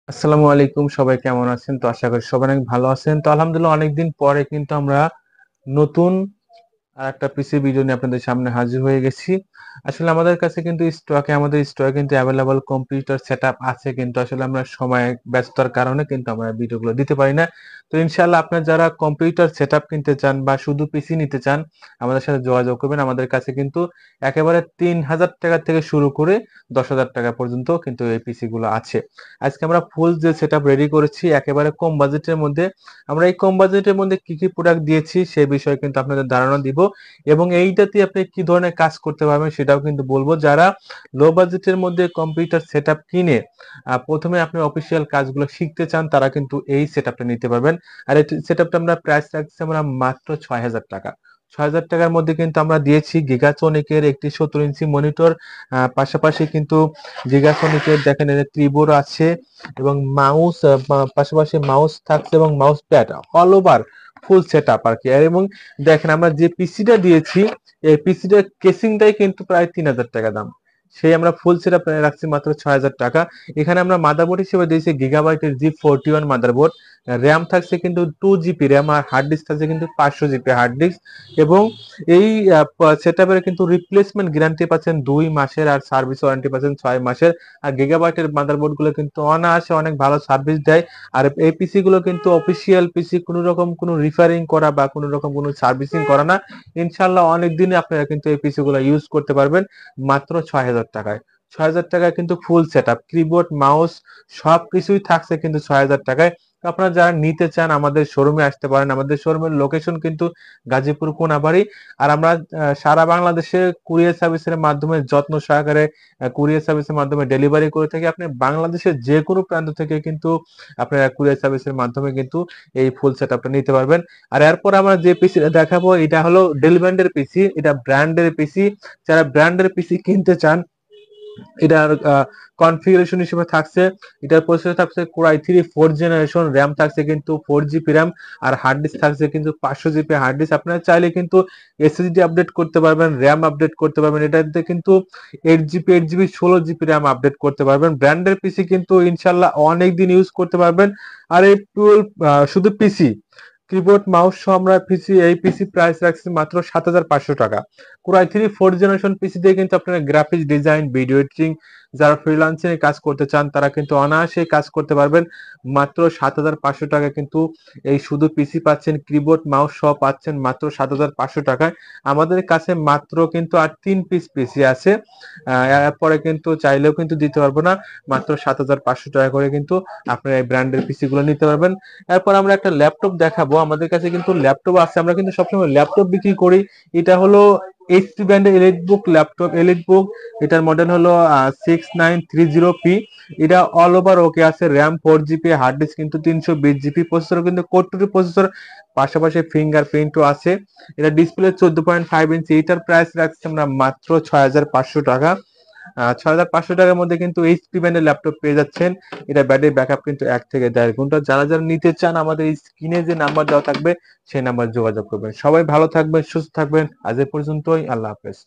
আসসালামু আলাইকুম, সবাই কেমন আছেন? তো আশা করি সবাই অনেক ভালো আছেন। তো আলহামদুলিল্লাহ অনেকদিন পরে কিন্তু আমরা নতুন আরেকটা পিসি ভিডিও নিয়ে আপনাদের সামনে হাজির হয়ে গেছি। আসলে আমাদের স্টকে কিন্তু অ্যাভেলেবল কম্পিউটার সেটআপ আছে, কিন্তু আসলে আমরা সময় ব্যস্ততার কারণে কিন্তু আমরা ভিডিওগুলো দিতে পারি না। তো ইনশাআল্লাহ আপনারা যারা কম্পিউটার সেটআপ কিনতে চান বা শুধু পিসি নিতে চান, আমাদের সাথে যোগাযোগ করবেন। আমাদের কাছে কিন্তু একেবারে ৩,০০০ টাকা থেকে শুরু করে ১০,০০০ টাকা পর্যন্ত কিন্তু এই পিসি গুলো আছে। আজকে আমরা ফুল যে সেটআপ রেডি করেছি একেবারে কম বাজেটের মধ্যে। আমরা এই কম বাজেটের মধ্যে কি কি প্রোডাক্ট দিয়েছি সেই বিষয়ে কিন্তু আপনাদের ধারণা দিব, এবং এইটাতে আপনি কি ধরনের কাজ করতে পারবেন সেটাও কিন্তু বলবো। যারা লো বাজেটের মধ্যে কম্পিউটার সেটআপ কিনে প্রথমে আপনি অফিসিয়াল কাজগুলো শিখতে চান, তারা কিন্তু এই সেটআপটা নিতে পারবেন। আর এই সেটআপটা আমরা প্রাইস রাখছি আমরা মাত্র ৬,০০০ টাকা। ৬,০০০ টাকার মধ্যে কিন্তু আমরা দিয়েছি গিগাসনিকের একটি ৭০ ইঞ্চি মনিটর, পাশাপাশি কিন্তু গিগাসনিকের দেখেন এর কিবোর্ড আছে এবং মাউস, পাশাপাশি মাউস থাকছে এবং mouse pad all over full setup আর কি। এবং দেখেন আমরা যে পিসিটা দিয়েছি এই পিসিটার কেসিংটাই কিন্তু প্রায় ৩,০০০ টাকা দাম, সেই আমরা ফুল সেটআপ রাখছি মাত্র ৬,০০০ টাকা। এখানে আমরা মাদারবোর্ড হিসেবে দিয়েছি গিগাবাইটের G41 মাদারবোর্ড। র্যাম থাকছে কিন্তু 2 জিবি র্যাম, আর হার্ড ডিস্ক থাকছে কিন্তু 500 জিবি হার্ড ডিস্ক। এবং এই সেটআপের কিন্তু রিপ্লেসমেন্ট গ্যারান্টি পাচ্ছেন 2 মাসের, আর সার্ভিস ওয়ারেন্টি পাচ্ছেন 6 মাসের। আর গিগাবাইটের মাদারবোর্ড গুলো কিন্তু অনায়াসে অনেক ভালো সার্ভিস দেয়। আর এই পিসি গুলো কিন্তু অফিসিয়াল পিসি, কোনো রকম কোনো রিফারিং করা বা কোনো রকম কোনো সার্ভিসিং করা না। ইনশাল্লাহ অনেক দিনে আপনারা কিন্তু এই পিসি গুলো ইউজ করতে পারবেন মাত্র ৬,০০০ টাকায়। ৬,০০০ টাকায় কিন্তু ফুল সেটআপ কিবোর্ড মাউস সবকিছুই থাকছে কিন্তু ৬,০০০ টাকায়। তো আপনারা যারা নিতে চান আমাদের শোরুমে আসতে পারেন। আমাদের শোরুমের লোকেশন কিন্তু গাজীপুর কোনাবাড়ি। আর আমরা সারা বাংলাদেশে কুরিয়ার সার্ভিসের মাধ্যমে যত্ন সহকারে কুরিয়ার সার্ভিসের মাধ্যমে ডেলিভারি করে থাকি। আপনি বাংলাদেশের যে কোনো প্রান্ত থেকে কিন্তু আপনারা কুরিয়ার সার্ভিসের মাধ্যমে কিন্তু এই ফুল সেটআপটা নিতে পারবেন। আর এরপর আমরা যে পিসি দেখাবো এটা হলো ডেল ব্র্যান্ডের পিসি, এটা ব্র্যান্ডের পিসি। যারা ব্র্যান্ডের পিসি কিনতে চান, এটার কনফিগারেশন হিসেবে থাকছে, এটার প্রসেসর থাকছে core i3 4th generation, RAM থাকছে কিন্তু 4 জিবি র্যাম, আর হার্ড ডিস্ক থাকছে কিন্তু 500 জিবি হার্ড ডিস্ক। আপনারা চাইলে কিন্তু এসএসডি আপডেট করতে পারবেন, র্যাম আপডেট করতে পারবেন। এটাতে কিন্তু 8 GB 8 GB 16 GB RAM update করতে পারবেন। ব্র্যান্ডের পিসি কিন্তু ইনশাল্লাহ অনেক দিন ইউজ করতে পারবেন। আর এই শুধু পিসি কিবোর্ড মাউস সহ আমরা এই পিসি প্রাইস রাখছি মাত্র ৭,৫০০ টাকা। কোর i3 4th জেনারেশন পিসি দিয়ে কিন্তু আপনারা গ্রাফিক্স ডিজাইন, ভিডিও এডিটিং, যারা ফ্রিল্যান্সিং এ কাজ করতে চান তারা কিন্তু অনায়াসে কাজ করতে পারবেন মাত্র ৭,৫০০ টাকা। কিন্তু এই শুধু পিসি পাচ্ছেন, কিবোর্ড মাউস সহ পাচ্ছেন মাত্র ৭,৫০০ টাকায়। আমাদের কাছে মাত্র কিন্তু আর 3 পিস পিসি আছে। এরপরে কিন্তু চাইলেও কিন্তু দিতে পারবো না, মাত্র ৭,৫০০ টাকা করে কিন্তু আপনারা এই ব্র্যান্ডের পিসি গুলো নিতে পারবেন। এরপর আমরা একটা ল্যাপটপ দেখাবো। আমাদের কাছে কিন্তু ল্যাপটপ আছে, আমরা কিন্তু সবসময় ল্যাপটপ বিক্রি করি। এটা হলো এইচপি ব্র্যান্ডের এলিটবুক ল্যাপটপ, এলিটবুক। এটার মডেল হলো 6930P। এটা অল ওভার ওকে আছে, র্যাম 4 জিবি, হার্ড ডিস্ক কিন্তু 320 জিবি, প্রসেসর কিন্তু কোর প্রসেসর, পাশাপাশি ফিঙ্গারপ্রিন্টও আছে। এটা ডিসপ্লে 14.5 ইঞ্চি। এটার প্রাইস রাখছি আমরা মাত্র 6,৫০০ টাকা। 6,৫০০ টাকার মধ্যে কিন্তু এইচপি ব্র্যান্ডের ল্যাপটপ পেয়ে যাচ্ছেন। এটা ব্যাটারি ব্যাকআপ কিন্তু 1 থেকে 1.5 ঘন্টা। যারা যারা নিতে চান আমাদের এই স্ক্রিনে যে নাম্বার দেওয়া থাকবে সেই নাম্বার যোগাযোগ করবেন। সবাই ভালো থাকবেন, সুস্থ থাকবেন। আজ এ পর্যন্তই, আল্লাহ হাফেজ।